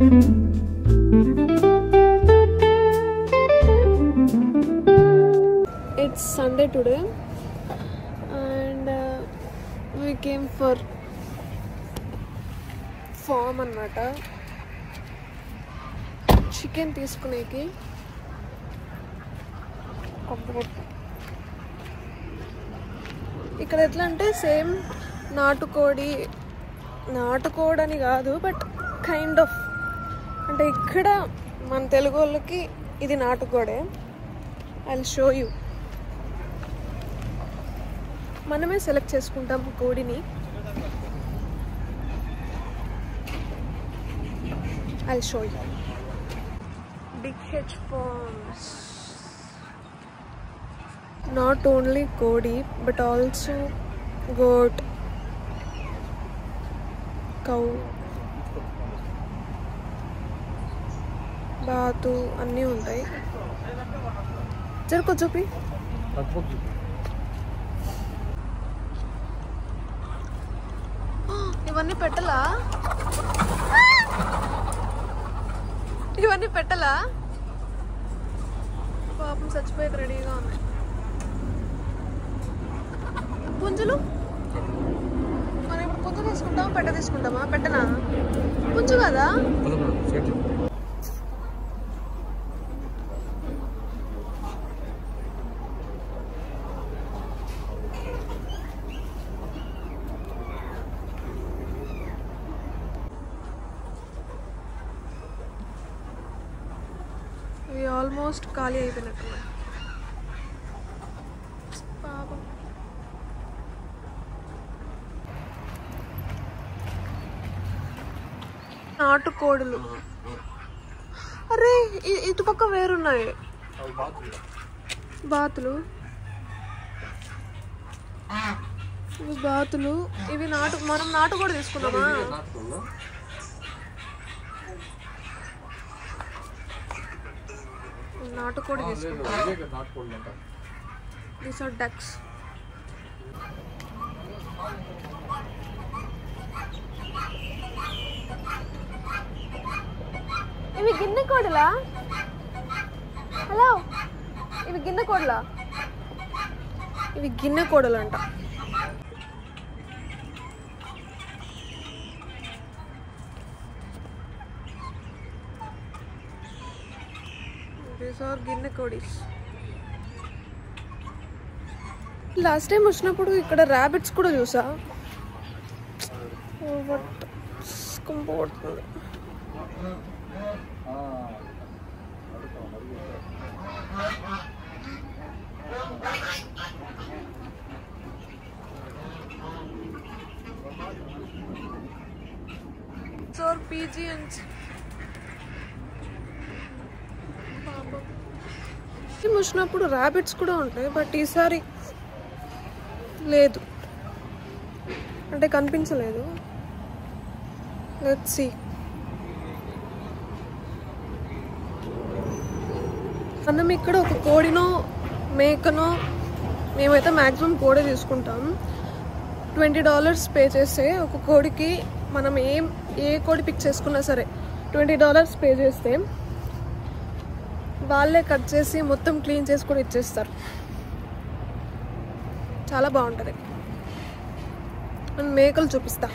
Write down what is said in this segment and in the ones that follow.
It's Sunday today and we came for farm annamata. Chicken తీసుకునేకి ఇక్కడ ఎట్లా అంటే సేమ్ నాటుకోడి అని కాదు, బట్ కైండ్ ఆఫ్ అంటే ఇక్కడ మన తెలుగు వాళ్ళకి ఇది నాటుకోడే. I'll show you. మనమే సెలెక్ట్ చేసుకుంటాం కోడిని. I'll show you. Big H farms. Not only kodi but also goat, cow, బాతు అన్నీ ఉంటాయి. జరుకో చూపి. ఇవన్నీ పెట్టలా పాపం చచ్చిపోయేది రెడీగా ఉన్నాయి. పుంజులు మనం ఇప్పుడు పుంజు తీసుకుంటామా పెట్ట తీసుకుంటామా? పెట్టనా? పుంజు కదా. ఇవి ఆల్మోస్ట్ ఖాళీ అయిపోయినట్టున్నాయి. పాపం. నాటుకోడులు. అరే ఇటుపక్క వేరున్నాయి బాతులు. ఇవి బాతులు. ఇవి మనం నాటుకోడి తీసుకున్నామా? నాటుకోడి తీసుకున్నాం. These are ducks. ఇవి గిన్నె కోడలా? హలో, ఇవి గిన్నె కోడలా? ఇవి గిన్నె కోడలు అంట. దీస్ ఆర్ గిన్నె కోడీస్. లాస్ట్ టైం వచ్చినప్పుడు ఇక్కడ ర్యాబిట్స్ కూడా చూసా. కంపోతుంది. pigeons. వచ్చినప్పుడు ర్యాబిట్స్ కూడా ఉంటాయి, బట్ ఈసారి లేదు, అంటే కనిపించలేదు. Let's see. మనం ఇక్కడ ఒక కోడినో మేకనో, మేమైతే మ్యాక్సిమం కోడి తీసుకుంటాం. $20 పే చేస్తే ఒక కోడికి మనం ఏ కోడి పిక్ చేసుకున్నా సరే $20 పే చేస్తే వాళ్ళే కట్ చేసి మొత్తం క్లీన్ చేసి కూడా ఇచ్చేస్తారు. చాలా బాగుంటుంది. నేను మేకలు చూపిస్తా.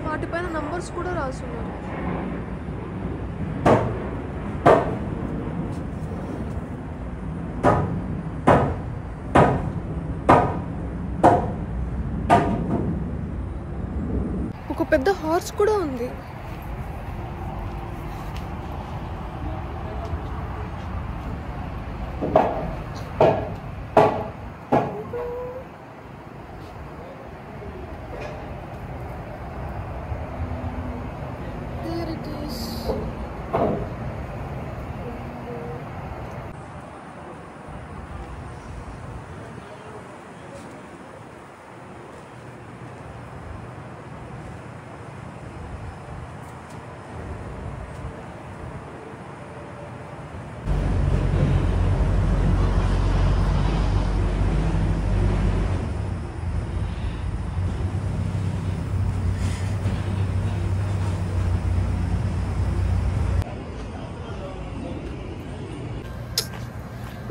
వాటిపైన నంబర్స్ కూడా రాస్తున్నారు. ఒక పెద్ద హార్స్ కూడా ఉంది. There it is.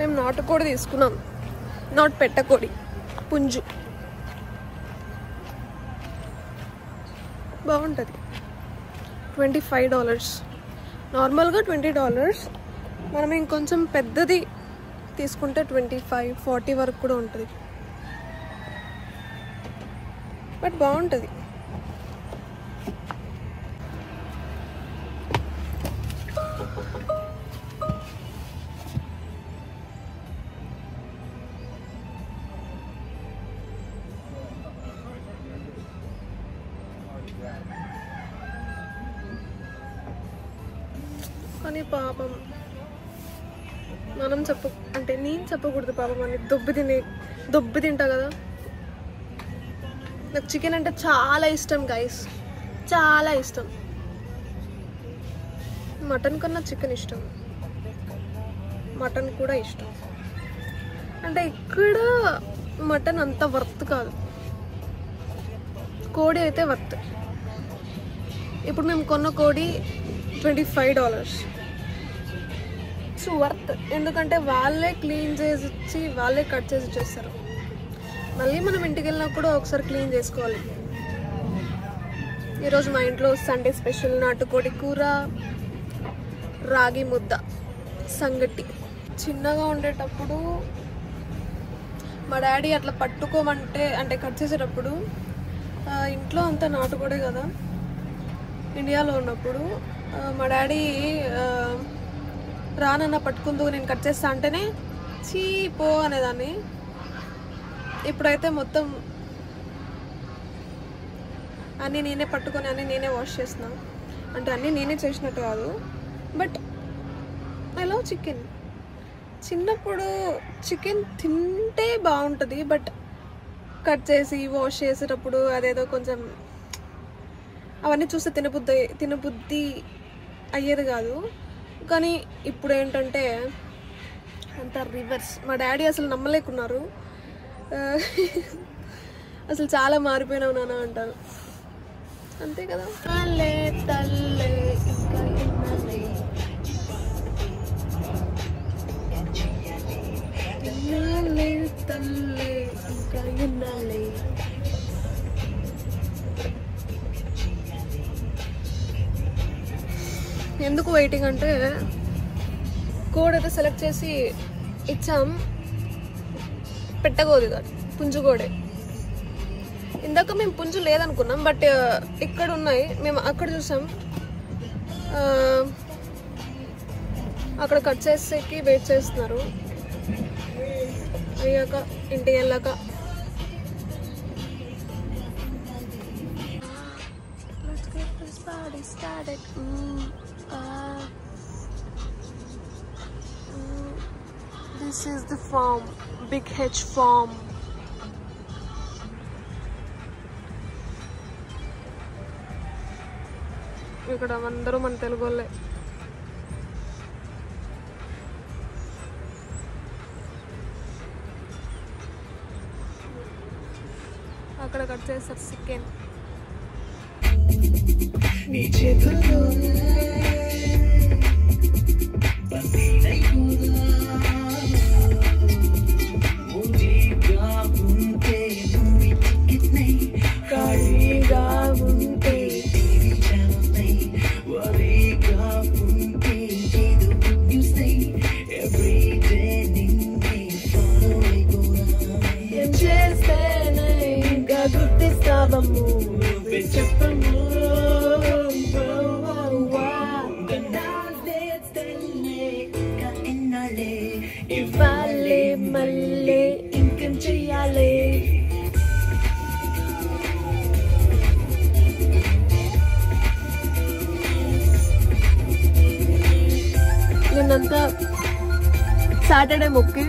మేము నాటుకోడి తీసుకున్నాం, నాటు పెట్టకోడి పుంజు. బాగుంటుంది. $25. నార్మల్గా $20. మనం ఇంకొంచెం పెద్దది తీసుకుంటే 25-40 వరకు కూడా ఉంటుంది. బట్ బాగుంటుంది. కానీ పాపం మనం అంటే నేను చెప్పకూడదు పాపం అని దొబ్బి తింటా కదా. నాకు చికెన్ అంటే చాలా ఇష్టం గైస్, చాలా ఇష్టం. మటన్ కన్నా చికెన్ ఇష్టం, మటన్ కూడా ఇష్టం. అంటే ఇక్కడ మటన్ అంత వర్త్ కాదు, కోడి అయితే వర్త్. ఇప్పుడు మేము కొన్న కోడి $25. సో వర్త్, ఎందుకంటే వాళ్ళే క్లీన్ చేసి ఇచ్చి వాళ్ళే కట్ చేసి ఇచ్చేస్తారు. మళ్ళీ మనం ఇంటికి వెళ్ళినప్పుడు ఒకసారి క్లీన్ చేసుకోవాలి. ఈరోజు మా ఇంట్లో సండే స్పెషల్ నాటుకోడి కూర, రాగి ముద్ద, సంగటి. చిన్నగా ఉండేటప్పుడు మా డాడీ అట్లా పట్టుకోమంటే, అంటే కట్ చేసేటప్పుడు ఇంట్లో అంతా నాటుకోడే కదా. ఇండియాలో ఉన్నప్పుడు మా డాడీ రానన్న పట్టుకుందుకు నేను కట్ చేస్తా అంటేనే చీపో అనేదాన్ని. ఇప్పుడైతే మొత్తం అన్నీ నేనే పట్టుకొని అన్నీ నేనే వాష్ చేస్తున్నాను. అంటే అన్నీ నేనే చేసినట్టు కాదు, బట్ ఐ లవ్ చికెన్. చిన్నప్పుడు చికెన్ తింటే బాగుంటుంది, బట్ కట్ చేసి వాష్ చేసేటప్పుడు అదేదో కొంచెం అవన్నీ చూస్తే తినబుద్ధి అయ్యేది కాదు. కానీ ఇప్పుడు ఏంటంటే అంత రివర్స్. మా డాడీ అసలు నమ్మలేకున్నారు, అసలు చాలా మారిపోయినావు నాన్న అంటారు. అంతే కదా. తల్లే తల్లే తల్లే ఇంకా ఎన్నాలే. ఎందుకు వెయిటింగ్ అంటే కోడ్ అయితే సెలెక్ట్ చేసి ఇచ్చాం, పెట్టగోది కాదు, పుంజుకోడే. ఇందాక మేము పుంజు లేదనుకున్నాం, బట్ ఇక్కడ ఉన్నాయి. మేము అక్కడ చూసాం, అక్కడ కట్ చేసేకి వెయిట్ చేస్తున్నారు. అయ్యాక ఇంటికి వెళ్ళాక this is the farm, Big H farm. ఇక్కడ అందరూ మన తెలుగు వాళ్ళే. అక్కడ కట్ చేస్తారు చికెన్. నీ చేతుల్లో ఇవ్వాలే మళ్ళీ ఇంకేం చెయ్యాలి. నిన్నంతా సాటర్డే మొక్కి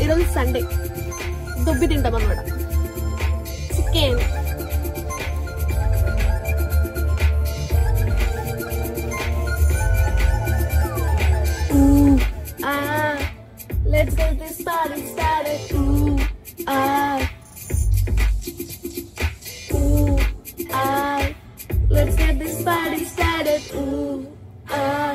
ఈరోజు సండే దొబ్బి తింటాం అన్నమాట. Chicken let's get this party started. Ooh, ah. Ooh, ah. Let's get this party started. Ooh, ah.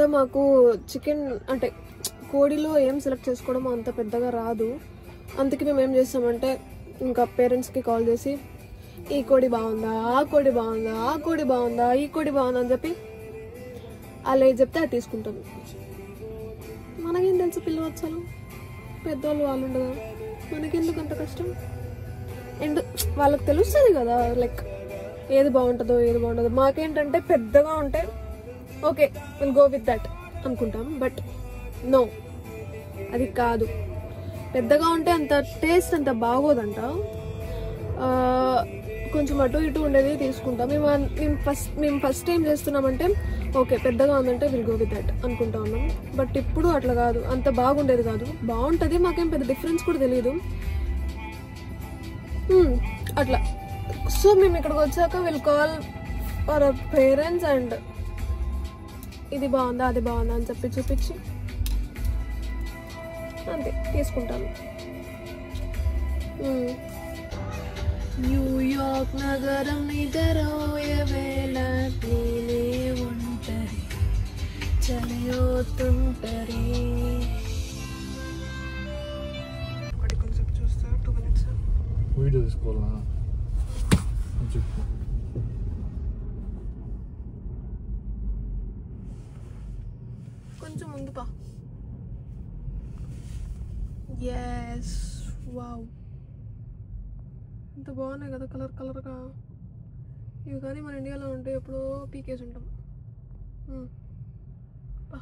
ఇక్కడ మాకు చికెన్ అంటే కోడిలో ఏం సెలెక్ట్ చేసుకోవడం అంత పెద్దగా రాదు. అందుకే మేము ఏం చేస్తామంటే ఇంకా పేరెంట్స్కి కాల్ చేసి ఈ కోడి బాగుందా, ఆ కోడి బాగుందా, ఆ కోడి బాగుందా, ఈ కోడి బాగుందా అని చెప్పి అలా ఏది చెప్తే అది తీసుకుంటాం. మనకేం తెలుసు పిల్లవచ్చాలు, పెద్దవాళ్ళు వాళ్ళు ఉండగా మనకెందుకు అంత కష్టం? అండ్ వాళ్ళకి తెలుస్తుంది కదా లైక్ ఏది బాగుంటుందో ఏది బాగుంటుందో. మాకేంటంటే పెద్దగా ఉంటే okay will go with that అనుకుంటాం. బట్ నో, అది కాదు. పెద్దగా ఉంటే అంత టేస్ట్ అంత బాగోదంట. కొంచెం అటు ఇటు ఉండేది తీసుకుంటాం. మేము ఫస్ట్ టైం చేస్తున్నామంటే ఓకే పెద్దగా ఉందంటే విల్ గో విత్ దట్ అనుకుంటా ఉన్నాం. బట్ ఇప్పుడు అట్లా కాదు, అంత బాగుండేది కాదు. బాగుంటుంది, మాకేం పెద్ద డిఫరెన్స్ కూడా తెలియదు అట్లా. సో మేము ఇక్కడికి వచ్చాక will call for our parents and ఇది బాగుందా అది బాగుందా అని చెప్పి చూపించి అంతే తీసుకుంటాను. న్యూయార్క్ నగరం నిద్రపోయే వేళ నేనే ఒంటరి చలియోతుంటరి. కొంచెం చూస్తా 2 minutes వీడియో తీసుకోవాలా చెప్పు. కొంచెం ముందు పా. ఎస్ వావ్, ఇంత బాగున్నాయి కదా కలర్ కలర్గా. ఇవి కానీ మన ఇండియాలో ఉంటే ఎప్పుడో పీకేసి ఉంటాం. పా.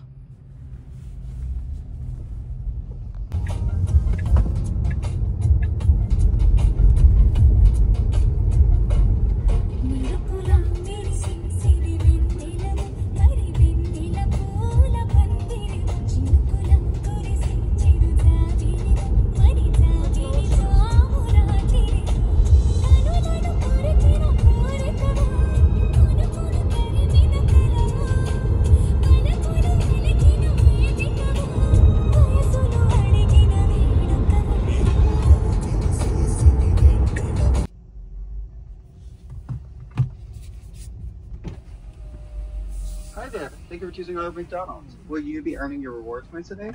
Hi there. Thank you for choosing our McDonald's. Will you be earning your rewards points today?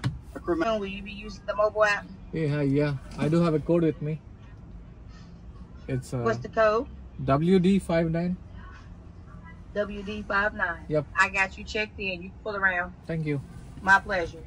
Will you be using the mobile app? Hey, hi, yeah. I do have a code with me. It's What's the code? WD59. WD59. Yep. I got you checked in. You can pull around. Thank you. My pleasure.